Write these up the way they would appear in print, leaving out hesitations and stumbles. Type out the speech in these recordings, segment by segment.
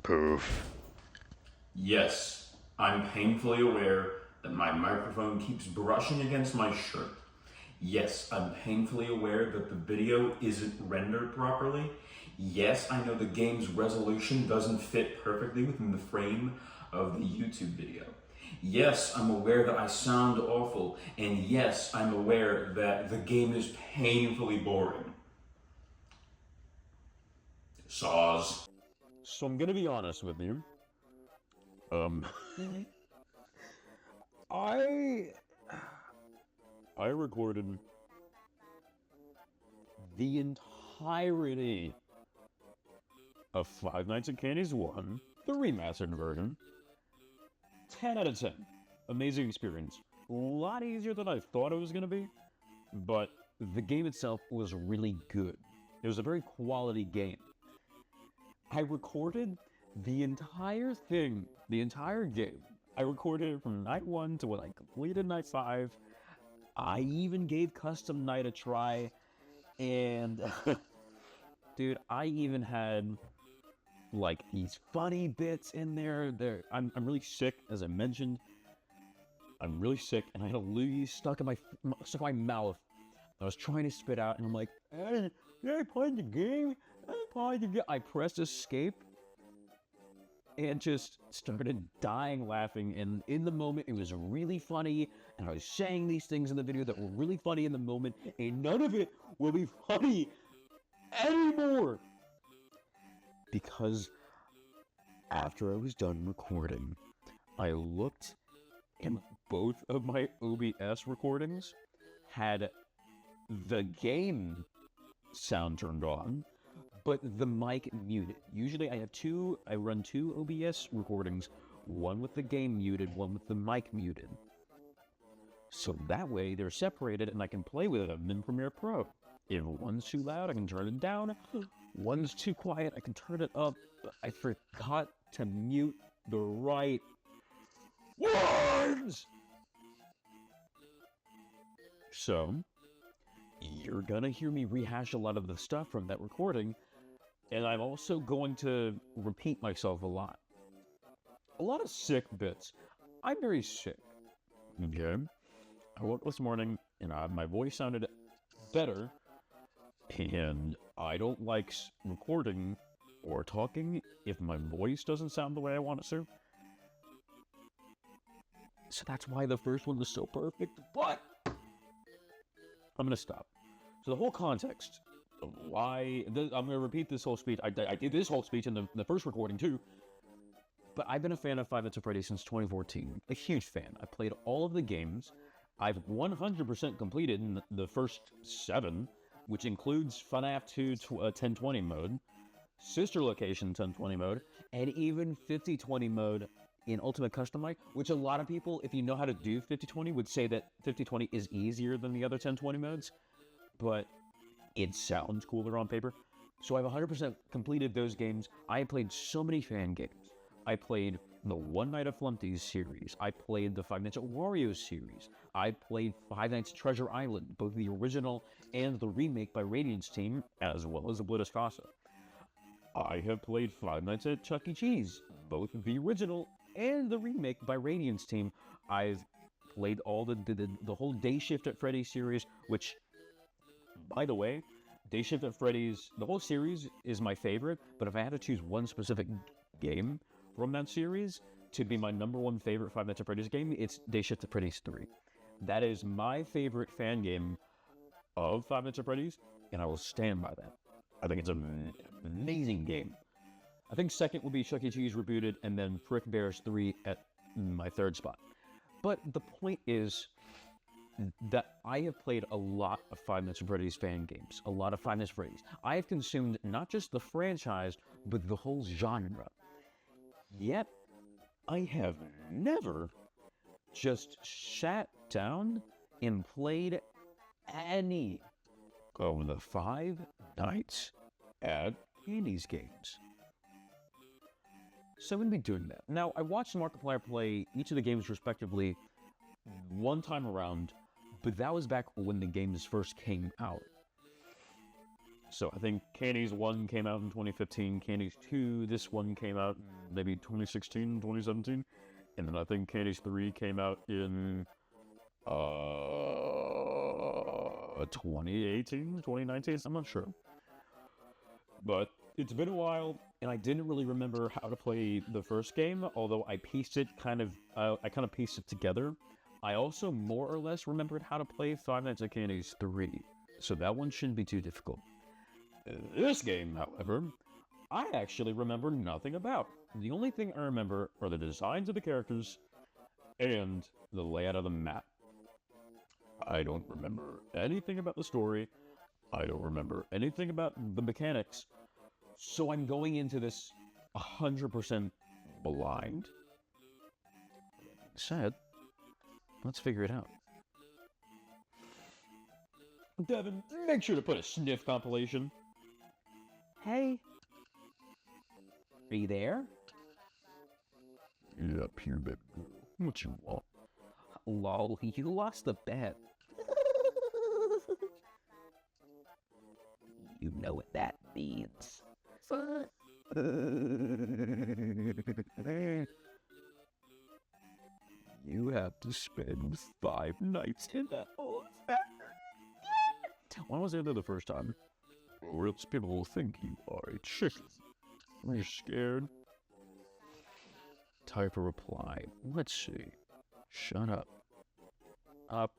Poof. Yes, I'm painfully aware that my microphone keeps brushing against my shirt. Yes, I'm painfully aware that the video isn't rendered properly. Yes, I know the game's resolution doesn't fit perfectly within the frame of the YouTube video. Yes, I'm aware that I sound awful, and yes, I'm aware that the game is painfully boring. Saws. So I'm gonna be honest with you. I recorded the entirety of Five Nights at Candy's 1, the remastered version. 10 out of 10. Amazing experience. A lot easier than I thought it was going to be, but the game itself was really good. It was a very quality game. I recorded the entire thing, the entire game. I recorded it from night 1 to when I completed night 5. I even gave custom night a try, and dude, I even had like these funny bits in there. I'm really sick, as I mentioned. I'm really sick, and I had a loogie stuck in my mouth. I was trying to spit out, and I'm like, I played the game. I pressed escape, and just started dying laughing. And in the moment, it was really funny. And I was saying these things in the video that were really funny in the moment, and none of it will be funny anymore. Because after I was done recording, I looked, and both of my OBS recordings had the game sound turned on, but the mic muted. Usually I run two OBS recordings, one with the game muted, one with the mic muted. So that way they're separated and I can play with them in Premiere Pro. If one's too loud, I can turn it down. One's too quiet, I can turn it up. But I forgot to mute the right ones! So, you're gonna hear me rehash a lot of the stuff from that recording, and I'm also going to repeat myself a lot. A lot of sick bits. I'm very sick. Okay? I woke up this morning, and my voice sounded better, and I don't like recording or talking if my voice doesn't sound the way I want it to. So that's why the first one was so perfect, but I'm gonna stop. So the whole context of why, I'm gonna repeat this whole speech. I did this whole speech in the first recording too, but I've been a fan of Five Nights at Freddy's since 2014. A huge fan. I played all of the games. I've 100% completed in the first 7, which includes FNAF 2 1020 mode, Sister Location 1020 mode, and even 5020 mode in Ultimate Custom Night, which a lot of people, if you know how to do 5020, would say that 5020 is easier than the other 1020 modes, but it sounds cooler on paper. So I've 100% completed those games. I played so many fan games. I played the One Night at Flumpty's series. I played the Five Nights at Wario series. I played Five Nights at Treasure Island, both the original and the remake by Radiance Team, as well as Oblivious Casa. I have played Five Nights at Chuck E. Cheese, both the original and the remake by Radiance Team. I've played all the whole Day Shift at Freddy's series, which, by the way, Day Shift at Freddy's, the whole series is my favorite, but if I had to choose one specific game from that series to be my #1 favorite Five Nights at Freddy's game, it's Day Shift at Freddy's 3. That is my favorite fan game of Five Nights at Freddy's, and I will stand by that. I think it's an amazing game. I think second would be Chuck E. Cheese Rebooted, and then Frick Bears 3 at my third spot. But the point is that I have played a lot of Five Nights at Freddy's fan games, a lot of Five Nights at Freddy's. I have consumed not just the franchise, but the whole genre. Yet, I have never just sat down and played any of the Five Nights at Candy's games. So I'm going to be doing that. Now, I watched Markiplier play each of the games respectively one time around, but that was back when the games first came out. So I think Candies 1 came out in 2015, Candies 2, this one came out in maybe 2016, 2017, and then I think Candies 3 came out in 2018, 2019, I'm not sure. But it's been a while, and I didn't really remember how to play the first game, although I pieced it I kind of pieced it together. I also more or less remembered how to play Five Nights at Candy's 3, so that one shouldn't be too difficult. This game, however, I actually remember nothing about. The only thing I remember are the designs of the characters and the layout of the map. I don't remember anything about the story. I don't remember anything about the mechanics. So I'm going into this 100% blind. Sad. Let's figure it out. Devin, make sure to put a sniff compilation. Hey. Are you there? Yeah, up here, baby. What you want? Lol, you lost the bet. You know what that means. You have to spend 5 nights in that old factory. When was I there the first time? Or else people will think you are a chicken. Are you scared? Type a reply. Let's see. Shut up. Up.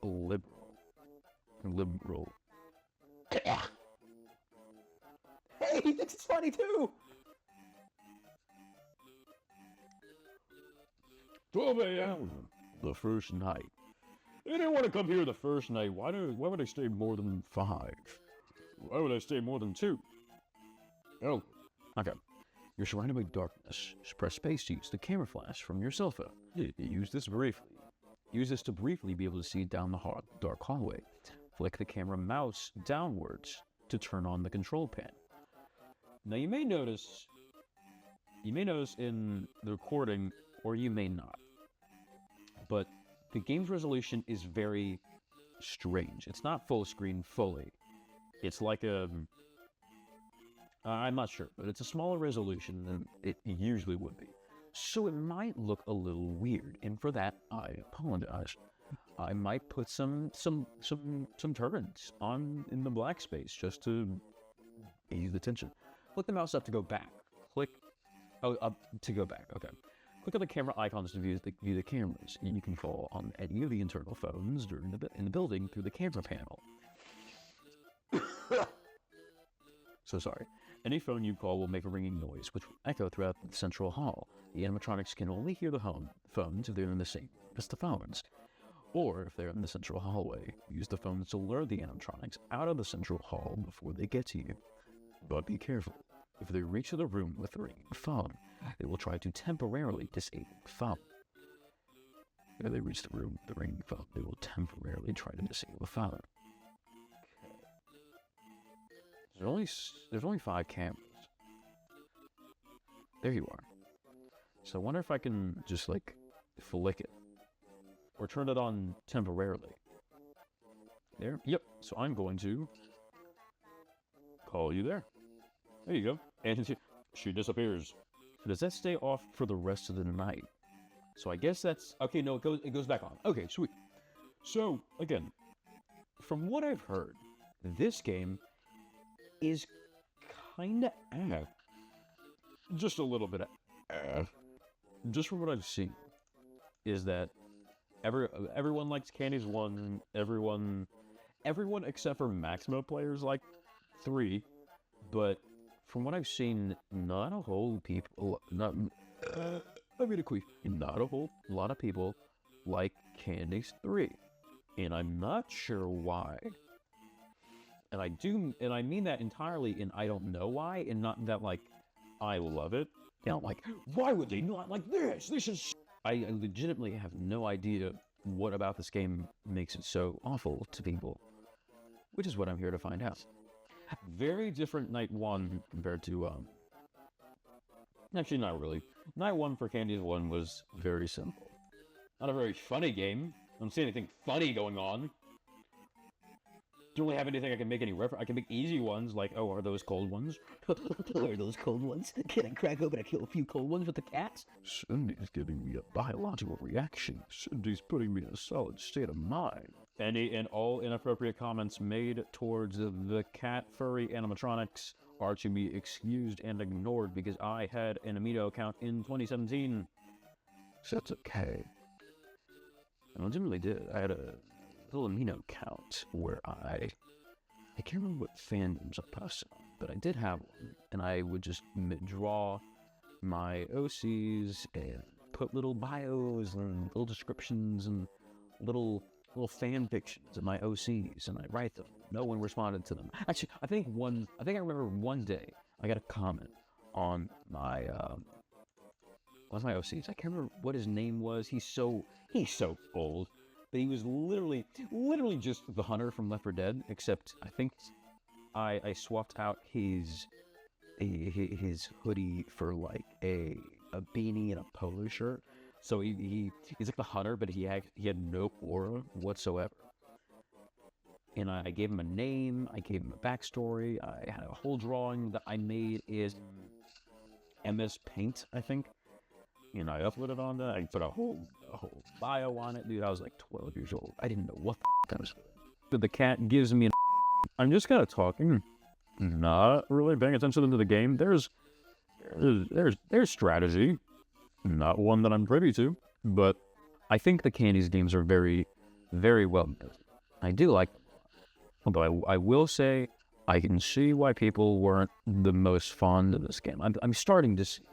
Liberal. Liberal. Hey, this is funny too! 12 a.m. The first night. They didn't want to come here the first night. Why would I stay more than 5? Why would I stay more than 2? Oh, okay. You're surrounded by darkness. Just press space to use the camera flash from your cell phone. Use this briefly. Use this to briefly be able to see down the dark hallway. Flick the camera mouse downwards to turn on the control panel. Now you may notice in the recording, or you may not, but the game's resolution is very strange. It's not full screen fully. It's like I'm not sure, but it's a smaller resolution than it usually would be. So it might look a little weird, and for that, I apologize. I might put some turns on in the black space just to ease the tension. Click the mouse up to go back. Click up to go back. Okay. Click on the camera icons to view the cameras. You can call on any of the internal phones in the building through the camera panel. So sorry. Any phone you call will make a ringing noise, which will echo throughout the central hall. The animatronics can only hear the phones if they're in the same as the phones. Or if they're in the central hallway, use the phones to lure the animatronics out of the central hall before they get to you. But be careful. If they reach the room with the ringing phone, they will try to temporarily disable the phone. If they reach the room with the ringing phone, they will temporarily try to disable the phone. There's only 5 cameras. There you are. So I wonder if I can just like flick it or turn it on temporarily. There. Yep. So I'm going to call you there. There you go. And she disappears. So does that stay off for the rest of the night? So I guess that's okay. No, it goes back on. Okay, sweet. So again, from what I've heard, this game is kinda just a little bit of just from what I've seen, is that everyone likes Candies 1, everyone except for Maximo players like 3, but from what I've seen, not a whole lot of people like Candies 3, and I'm not sure why. And I mean that entirely, and I don't know why, and not that, like, I love it. You know, like, why would they not like this? This is... I legitimately have no idea what about this game makes it so awful to people, which is what I'm here to find out. Very different Night 1 compared to, actually, not really. Night 1 for Candies 1 was very simple. Not a very funny game. I don't see anything funny going on. Don't really have anything I can make any reference. I can make easy ones like, oh, are those cold ones? Are those cold ones? Can I crack open and kill a few cold ones with the cats? Cindy's giving me a biological reaction. Cindy's putting me in a solid state of mind. Any and all inappropriate comments made towards the cat furry animatronics are to be excused and ignored because I had an Amino account in 2017. That's okay. And I legitimately did. I had a little Amino account where I can't remember what fandoms I posted on, but I did have one, and I would just draw my OCs and put little bios and little descriptions and little fan fictions of my OCs, and I write them. No one responded to them. Actually, I think I remember one day I got a comment on my what's my OCs? I can't remember what his name was. He's so old, but he was literally just the hunter from Left 4 Dead. Except I think I swapped out his hoodie for like a beanie and a polo shirt. So he's like the hunter, but he had no aura whatsoever. And I gave him a name, I gave him a backstory, I had a whole drawing that I made in MS Paint, I think. And I uploaded on that, I put a whole bio on it. Dude, I was like 12 years old. I didn't know what the I was doing. But the cat gives me I'm just kind of talking, not really paying attention to the game. There's strategy. Not one that I'm privy to, but I think the Candies games are very, very well made. I do like them. Although I will say, I can see why people weren't the most fond of this game. I'm starting to see.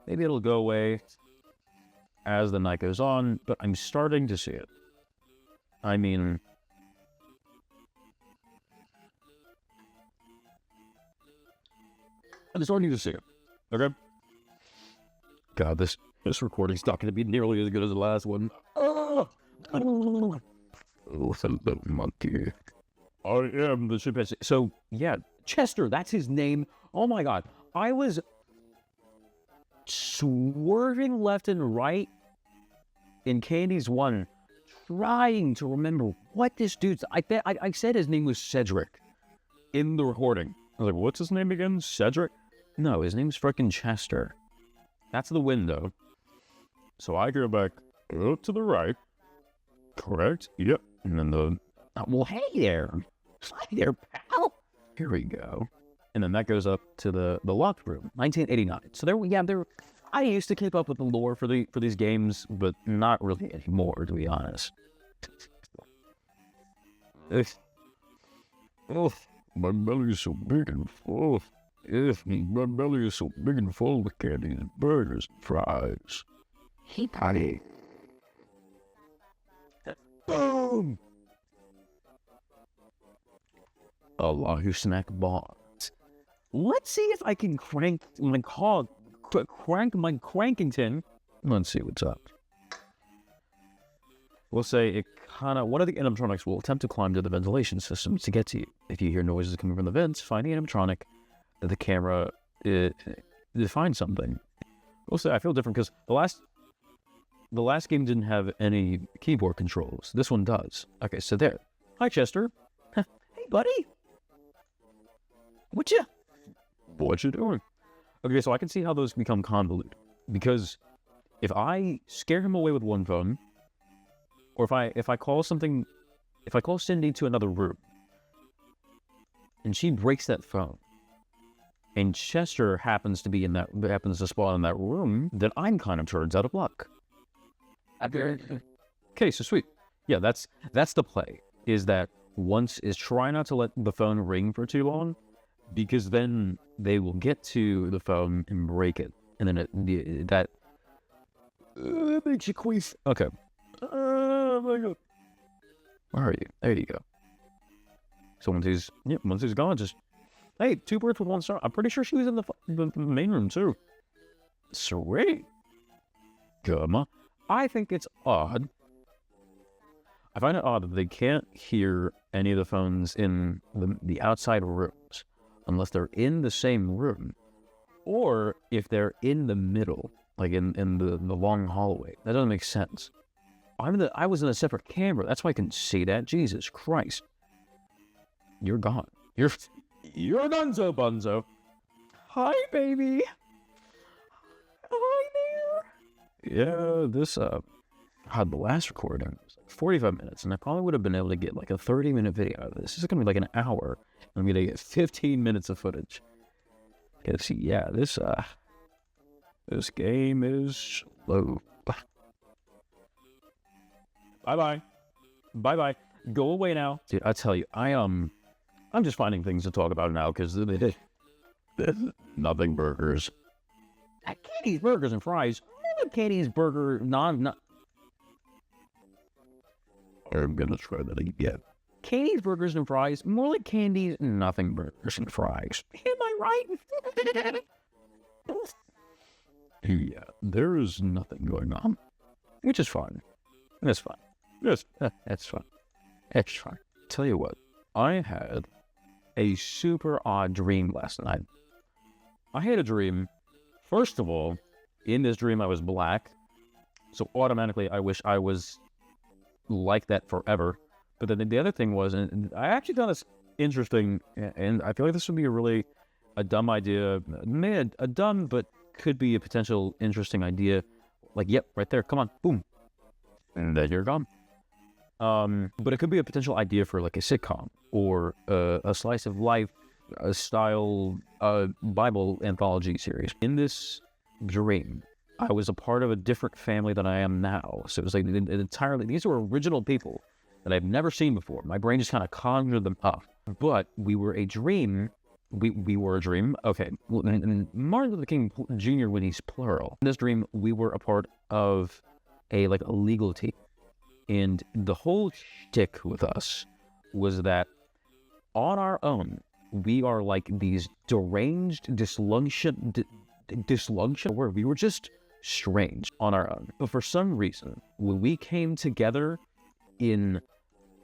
Maybe it'll go away as the night goes on, but I'm starting to see it. I mean, I'm starting to see it. Okay? God, this recording's not going to be nearly as good as the last one. Oh, hello, monkey. I am the chimpanzee. So, yeah, Chester, that's his name. Oh my god. I was swerving left and right in Candies 1, trying to remember what this dude's... I said his name was Cedric in the recording. I was like, what's his name again? Cedric? No, his name's frickin' Chester. That's the window. So I go back up to the right. Correct? Yep. And then the... well, hey there. Hi there, pal. Here we go. And then that goes up to the locked room. 1989. So there... I used to keep up with the lore for these games, but not really anymore, to be honest. Oh, my belly is so big and full. My belly is so big and full with candy and burgers and fries. Hey, buddy. Boom! Allah, you snack bombs. Let's see if I can crank my crankington. Let's see what's up. We'll say it one of the animatronics will attempt to climb to the ventilation systems to get to you. If you hear noises coming from the vents, find the animatronic that the camera finds something. We'll say I feel different because the last game didn't have any keyboard controls. This one does. Okay, so there. Hi, Chester. Hey, buddy. What you doing? Okay, so I can see how those become convoluted. Because if I scare him away with one phone, or if I call Cindy to another room, and she breaks that phone, and Chester happens to spawn in that room, then I'm kind of turns out of luck. Okay, so sweet. Yeah, that's the play. Is that try not to let the phone ring for too long, because then they will get to the phone and break it, and then that makes you queef. Okay. Oh my god. Where are you? There you go. So once he's gone, just hey, 2 birds with 1 stone. I'm pretty sure she was in the main room too. Sweet. Come on. I think it's odd. I find it odd that they can't hear any of the phones in the outside rooms unless they're in the same room, or if they're in the middle, like in the long hallway. That doesn't make sense. I was in a separate camera. That's why I couldn't see that. Jesus Christ. you're gone. You're donezo bunzo. Hi, baby. Hi there. Yeah, this, the last recording was like 45 minutes, and I probably would have been able to get like a 30-minute video out of this. This is going to be like an hour, and I'm going to get 15 minutes of footage. Because, yeah, this game is slow. Bye-bye. Bye-bye. Go away now. Dude, I tell you, I'm just finding things to talk about now, because Nothing burgers. Katie's Burgers and Fries. Katie's Burger, I'm gonna try that again. Katie's Burgers and Fries, more like Candy's Nothing Burgers and Fries. Am I right? Yeah, there is nothing going on. Which is fun. That's fun. Yes. That's fun. It's fun. Tell you what, I had a super odd dream last night. I had a dream. First of all, in this dream I was black, so automatically I wish I was like that forever. But then the other thing was, and I actually found this interesting, and I feel like this would be a dumb idea, maybe a dumb but could be a potential interesting idea. Like, yep, right there, come on, boom, and then you're gone. But it could be a potential idea for like a sitcom or a slice of life style Bible anthology series. In this dream, I was a part of a different family than I am now. So it was like an entirely, these were original people that I've never seen before. My brain just kind of conjured them up. But we were a dream. We were a dream. Okay. And Martin Luther King Jr. when he's plural. In this dream, we were a part of a legal team. And the whole shtick with us was that on our own, we are like these deranged, dysfunction, where we were just strange on our own. But for some reason, when we came together in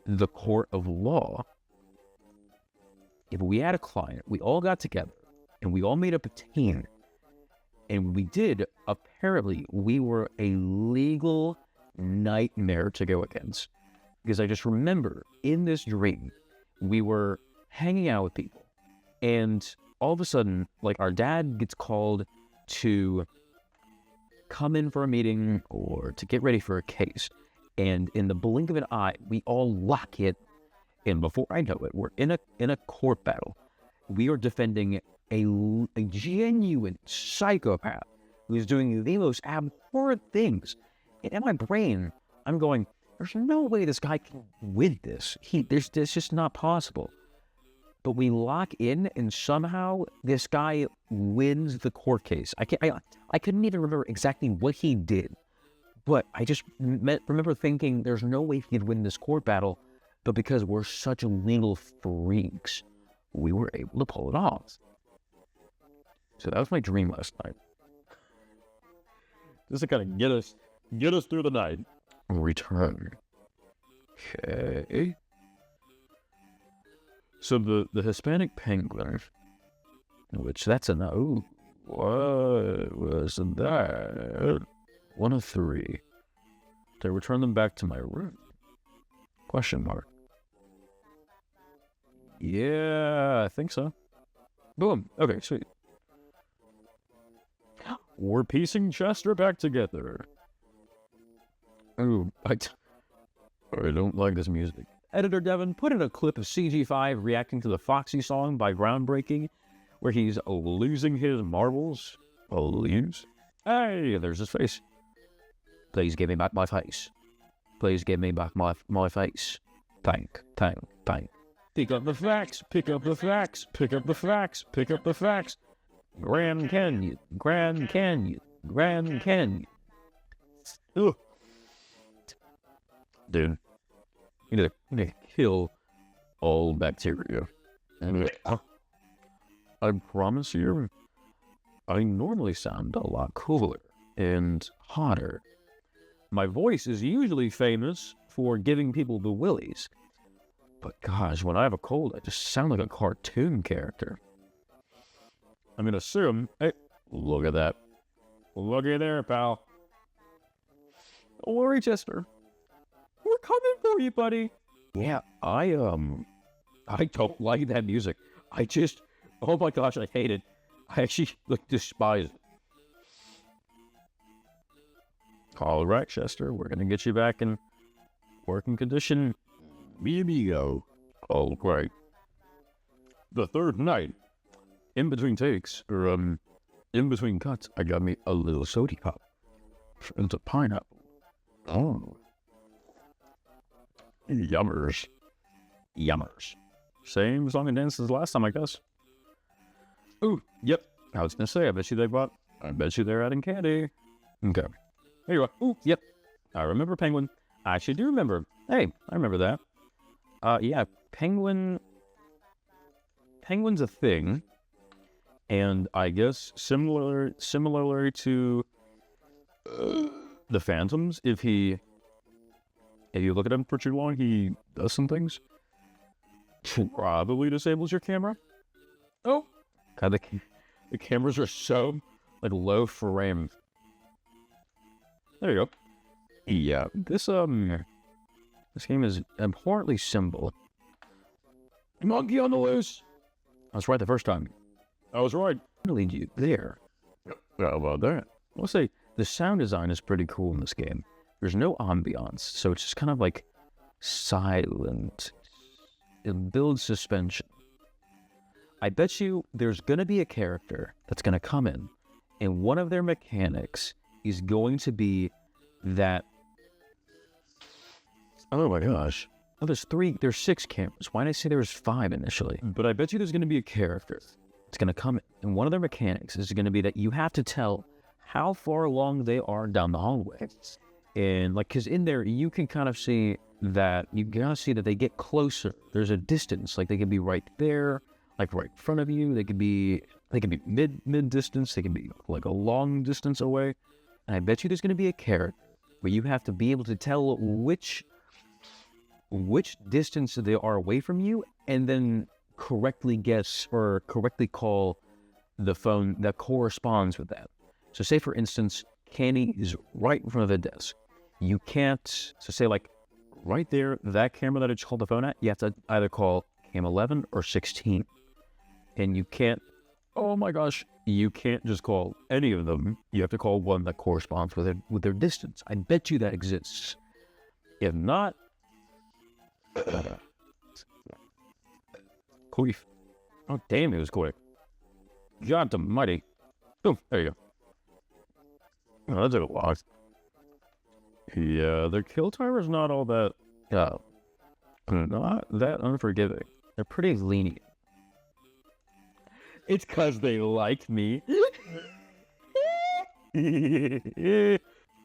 the court of law, if we had a client, we all got together and we all made up a team. And we did, apparently, we were a legal nightmare to go against. Because I just remember in this dream, we were hanging out with people. And all of a sudden, like, our dad gets called to come in for a meeting or to get ready for a case. And in the blink of an eye, we all lock it. And before I know it, we're in a court battle. We are defending a genuine psychopath who's doing the most abhorrent things. And in my brain, I'm going, there's no way this guy can win this. This just not possible. But we lock in, and somehow this guy wins the court case. I couldn't even remember exactly what he did, but I just remember thinking there's no way he could win this court battle, but because we're such legal freaks, we were able to pull it off. So that was my dream last night. Just to kind of get us through the night. Return. Okay. So the Hispanic penguin, which that's an what was that? 1 of 3. Did I return them back to my room? Question mark. Yeah, I think so. Boom. Okay, sweet. We're piecing Chester back together. Ooh, I don't like this music. Editor Devin, put in a clip of CG5 reacting to the Foxy song by Groundbreaking, where he's losing his marbles. Lose? Hey, there's his face. Please give me back my face. Please give me back my face. Thank. Pick up the facts, pick up the facts, pick up the facts, pick up the facts. Grand Canyon, Grand Canyon, Grand Canyon. Ugh. Dude, you need to kill all bacteria. And I promise you, I normally sound a lot cooler and hotter. My voice is usually famous for giving people the willies. But gosh, when I have a cold, I just sound like a cartoon character. I'm gonna assume. Hey, look at that. Looky there, pal. Don't worry, Chester. We're coming for you, buddy. Yeah, I I don't like that music. Oh my gosh, I hate it. I actually despise it. All right, Chester, we're gonna get you back in working condition. Amigo. All right. The third night, in between takes, or in between cuts, I got me a little soda pop. It's a pineapple. Oh. Yummers. Yummers. Same song and dance as last time, I guess. Ooh, yep. I was gonna say, I bet you they're adding candy. Okay. There you are. Ooh, yep. I remember Penguin. I actually do remember. Hey, I remember that. Yeah, Penguin's a thing. And I guess similarly to the Phantoms, if you look at him for too long, he does some things. Probably disables your camera. Oh, God, the cameras are so low frame. There you go. Yeah, this game is abhorrently simple. Monkey on the loose. I was right the first time. I was right. I'm gonna lead you there. How about that? I'll say the sound design is pretty cool in this game. There's no ambiance, so it's just kind of silent. It builds suspension. I bet you there's gonna be a character that's gonna come in, and one of their mechanics is going to be that. Oh my gosh. Oh, there's 6 cameras. Why did I say there was 5 initially? But I bet you there's going to be a character that's going to come in, and one of their mechanics is going to be that you have to tell how far along they are down the hallway. And because in there, you can kind of see that, they get closer. There's a distance, they can be right there, right in front of you. They can be mid distance. They can be a long distance away. And I bet you there's going to be a character where you have to be able to tell which distance they are away from you, and then correctly guess or correctly call the phone that corresponds with that. So say, for instance, Candy is right in front of the desk. You can't, so say right there, that camera that I just called the phone at, you have to either call cam 11 or 16. And you can't, oh my gosh, you can't just call any of them. You have to call one that corresponds with their distance. I bet you that exists. If not, queef. Oh, damn, it was quick. God almighty. Boom, there you go. Oh, that took a lot. Yeah, their kill timer is not all that, not that unforgiving. They're pretty lenient. It's 'cause they like me.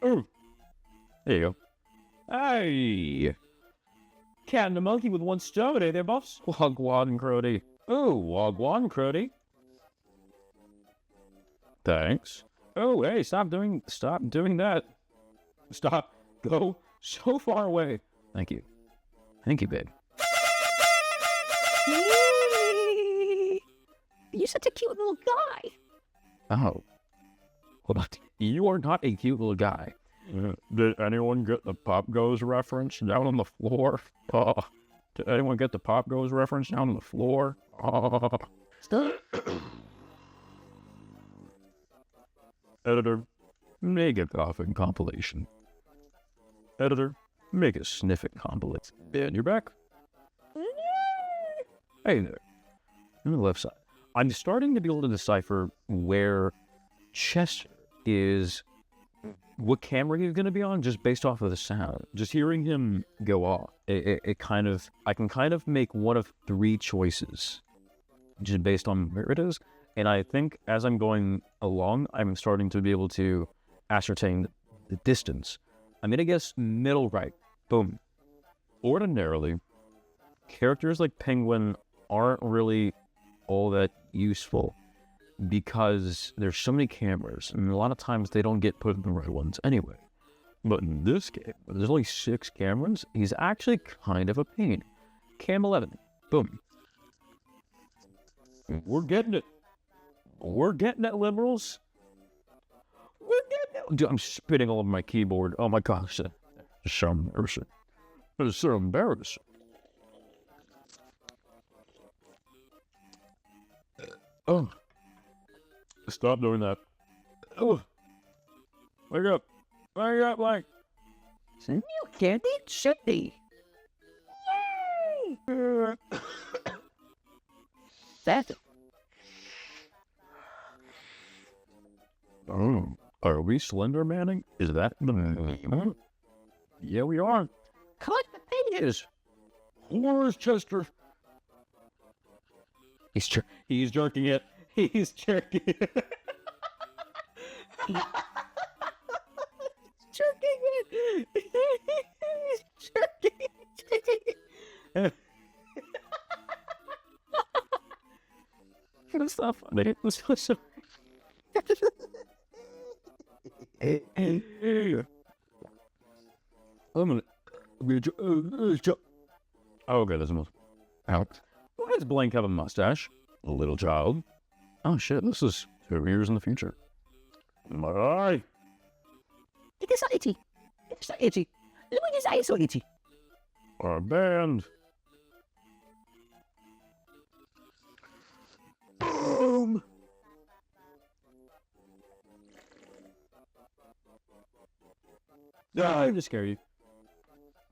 Oh, there you go. Hey! Cat and a monkey with one stone, eh there, boss? Wagwan Crody. Oh, Wagwan Crody. Thanks. Oh, hey, stop doing that. Stop. Go so far away. Thank you. Thank you, babe. You're such a cute little guy. Oh. Hold on. You are not a cute little guy. Did anyone get the Pop Goes reference down on the floor? Did anyone get the Pop Goes reference down on the floor? Stop. Editor, make a coughing compilation. Editor, make a sniffing compilation. And you're back. Hey there. On the left side. I'm starting to be able to decipher where Chester is, what camera he's going to be on, just based off of the sound. Just hearing him go off, I can kind of make one of 3 choices, just based on where it is. And I think as I'm going along, I'm starting to be able to ascertain the distance. I'm going to guess middle right. Boom. Ordinarily, characters like Penguin aren't really all that useful because there's so many cameras, and a lot of times they don't get put in the right ones anyway. But in this game, there's only 6 cameras. He's actually kind of a pain. Cam 11. Boom. We're getting it. We're getting it, liberals. We're getting it. Dude, I'm spitting all over my keyboard. Oh my gosh. It's so embarrassing. It's so embarrassing. Oh. Stop doing that. Oh. Wake up. Wake up, like. Some new candy chutney. Yay! That's it. Oh. Are we Slender Manning? Is that the... Yeah, we are. Collect the pages. Where's Chester? He's jerking it. He's jerking it. Jerking it. Jerking it. That's not funny. That's not so... I'm gonna... Oh, okay, there's a mouse. Out. Why does Blank have a mustache? A little child. Oh shit, this is 2 years in the future. My eye. It is so itchy. It's so itchy. Look at his eye, so itchy. Our band. Boom. I just scare you.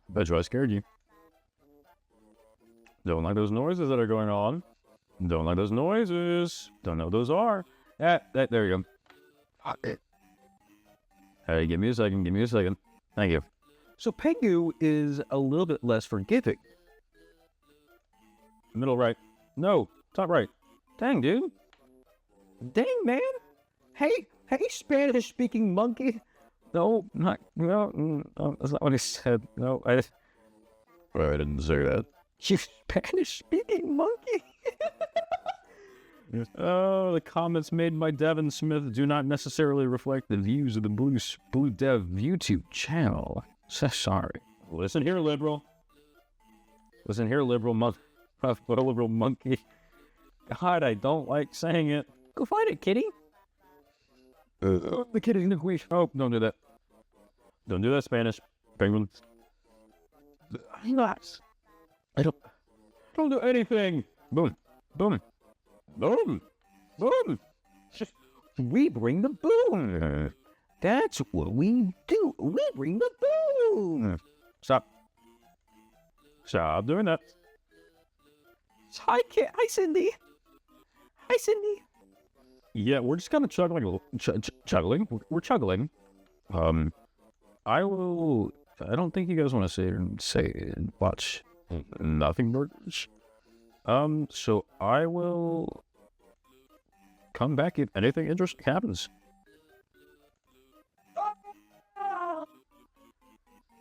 Bet you I scared you. Don't like those noises that are going on. Don't like those noises. Don't know what those are. There you go. Hey, give me a second. Give me a second. Thank you. So Pegu is a little bit less forgiving. Middle right. No, top right. Dang, dude. Dang, man. Hey, Spanish-speaking monkey. No, that's not what he said. No, I didn't say that. You Spanish-speaking monkey? Oh, the comments made by Devin Smith do not necessarily reflect the views of the Blue Dev YouTube channel. So sorry. Listen here, liberal. Listen here, liberal monkey. God, I don't like saying it. Go find it, kitty. The kitty in the quiche. Oh, don't do that. Don't do that, Spanish. Penguin. Relax. I don't do anything. Boom. Boom. Boom. Boom. We bring the boom. That's what we do. We bring the boom. Stop. Stop doing that. Hi, Cindy. Hi, Cindy. Yeah, we're just kind of chuggling. Chuggling. We're chuggling. I don't think you guys want to sit here and watch nothing burgers. So I will come back if anything interesting happens.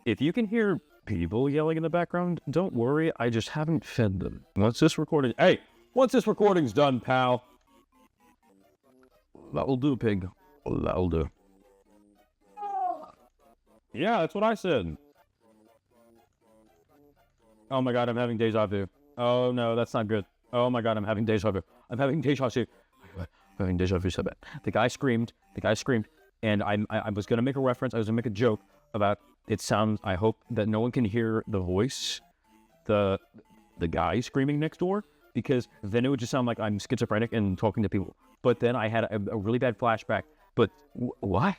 If you can hear people yelling in the background, don't worry, I just haven't fed them. Once this recording's done, pal. That'll do, pig. That'll do. Yeah, that's what I said. Oh my god, I'm having deja vu. Oh no, that's not good. Oh my god, I'm having deja vu. I'm having deja vu. I'm having deja vu so bad. The guy screamed, and I was gonna make a reference, I was gonna make a joke about it sounds, I hope that no one can hear the voice, the guy screaming next door, because then it would just sound like I'm schizophrenic and talking to people. But then I had a really bad flashback. But what?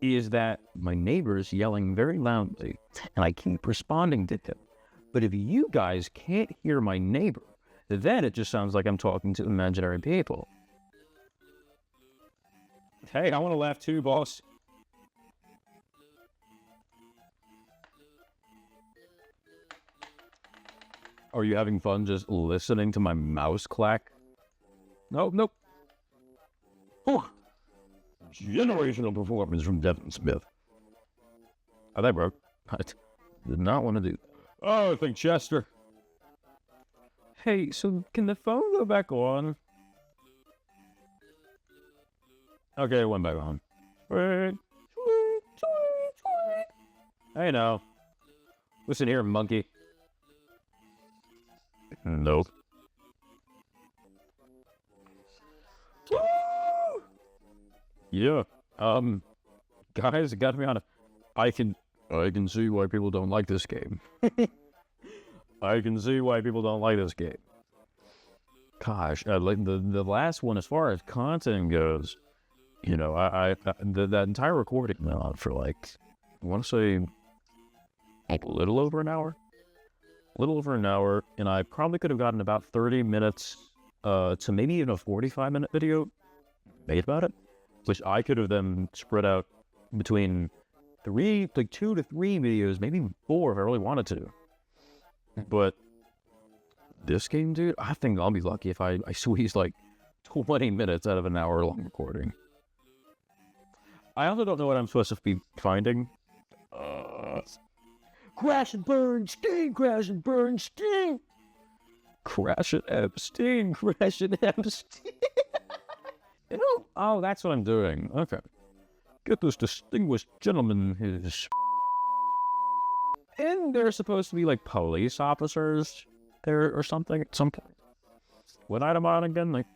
Is that my neighbor's yelling very loudly, and I keep responding to him. But if you guys can't hear my neighbor, then it just sounds like I'm talking to imaginary people. Hey, I want to laugh too, boss. Are you having fun just listening to my mouse clack? Nope. Oh. Generational performance from Devin Smith. Oh, that broke. I did not want to do that. Oh, I think Chester. Hey, so can the phone go back on? Okay, it went back on. Hey, now. Listen here, monkey. Nope. Yeah. Guys, it got me on a... I can see why people don't like this game. I can see why people don't like this game. gosh, like the last one, as far as content goes, you know, that entire recording went on for like, I want to say a little over an hour. And I probably could have gotten about 30 minutes to maybe even a 45-minute video made about it, which I could have then spread out between 2 to 3 videos, maybe 4 if I really wanted to. But this game, dude, I think I'll be lucky if I squeeze like 20 minutes out of an hour-long recording. I also don't know what I'm supposed to be finding. Crash and burn, sting, crash and burn, sting. Crash and Epstein, crash and Epstein. Oh, that's what I'm doing. Okay. Get this distinguished gentleman his... And they're supposed to be like police officers there or something at some point. What item on again? Like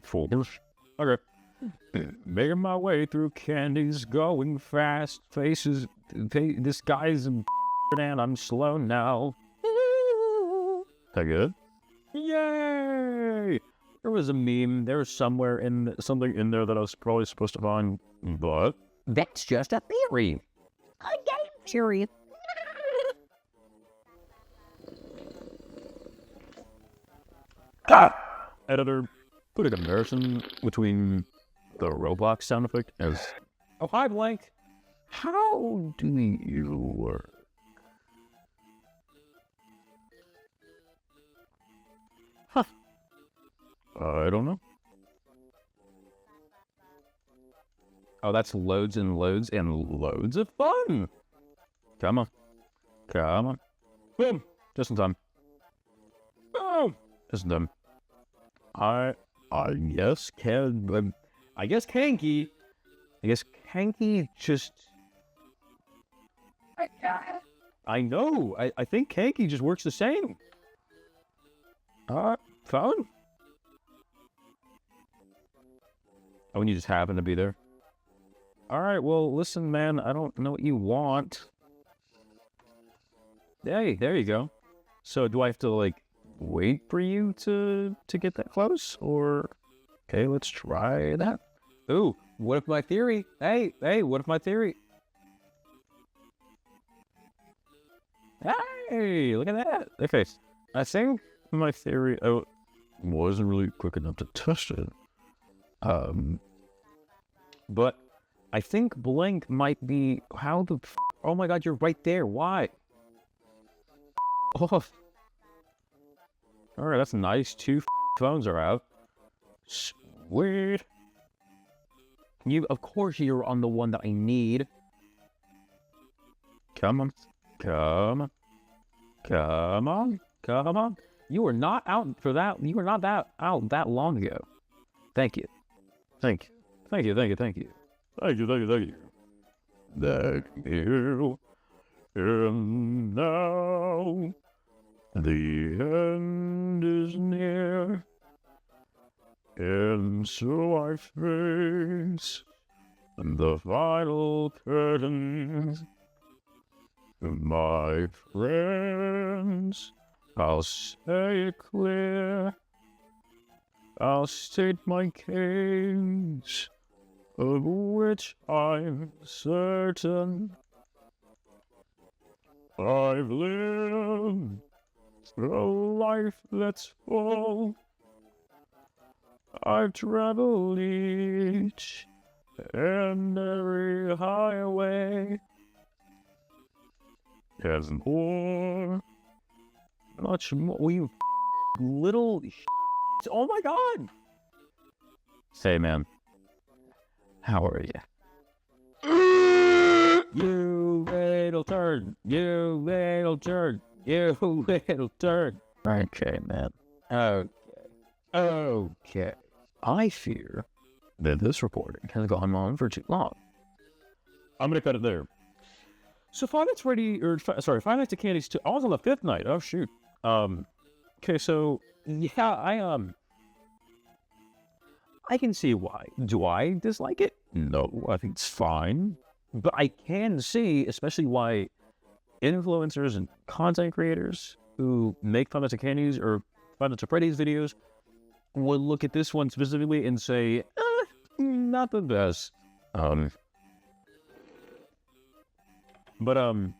folders. Okay. Making my way through candies, going fast, faces, this guy's and I'm slow now. That good? Yay! There was a meme. There was somewhere something in there that I was probably supposed to find, but That's just a theory. A game theory. editor, put a comparison between the Roblox sound effect as, oh, hi, Blank. How do you work? Huh. I don't know. Oh, that's loads and loads and loads of fun. Come on. Come on. Boom. Just in time. Boom. Just in time. I guess Kanky just... I know. I think Kanky just works the same. Phone? Oh, and you just happen to be there. Alright, well, listen, man, I don't know what you want. Hey, there you go. So, do I have to, like, wait for you to get that close? Or, okay, let's try that. Ooh, what if my theory? Hey, what if my theory? Hey, look at that. Okay, I think my theory, I wasn't really quick enough to test it. But I think Blank might be, oh my god, you're right there, why? Oh. Alright, that's nice, 2 phones are out. Sweet. Of course you're on the one that I need. Come on. Come on. Come on. Come on. You were not out for that. You were not out that long ago. Thank you. Thank you. Thank you. Thank you. Thank you. Thank you. Thank you. Thank you. Thank you. And now the end is near. And so I face the final curtain. My friends, I'll say it clear. I'll state my case, of which I'm certain. I've lived a life that's full. I've traveled each and every highway. There's more, much more. You little. Oh my god! Say, man, how are you? You little turd! You little turd! You little turd! Okay, man. Okay. I fear that this recording has gone on for too long. I'm gonna cut it there. So Five Nights Five Nights at Candy's 2. I was on the 5th night. Oh shoot. Okay, so yeah, I can see why. Do I dislike it? No, I think it's fine. But I can see, especially why influencers and content creators who make Five Nights at Candy's or Five Nights at Freddy's videos would look at this one specifically and say, not the best. But I'm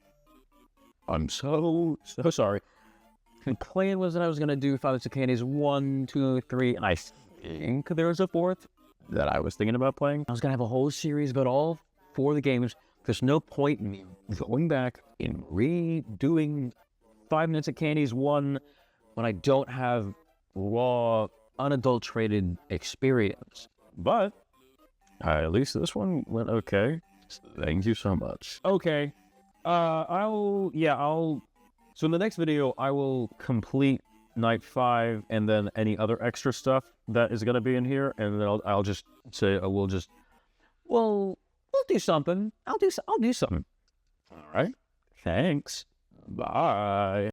so sorry. The plan was that I was gonna do 5 to candies 1, 2, 3, and I think there was a 4th that I was thinking about playing. I was gonna have a whole series about all 4 of the games. There's no point in me going back and redoing 5 Minutes at Candy's 1 when I don't have raw, unadulterated experience. But at least this one went okay. Thank you so much. Okay. So in the next video, I will complete night 5 and then any other extra stuff that is going to be in here. And then I'll just say, we'll do something. I'll do something. All right. Thanks. Bye.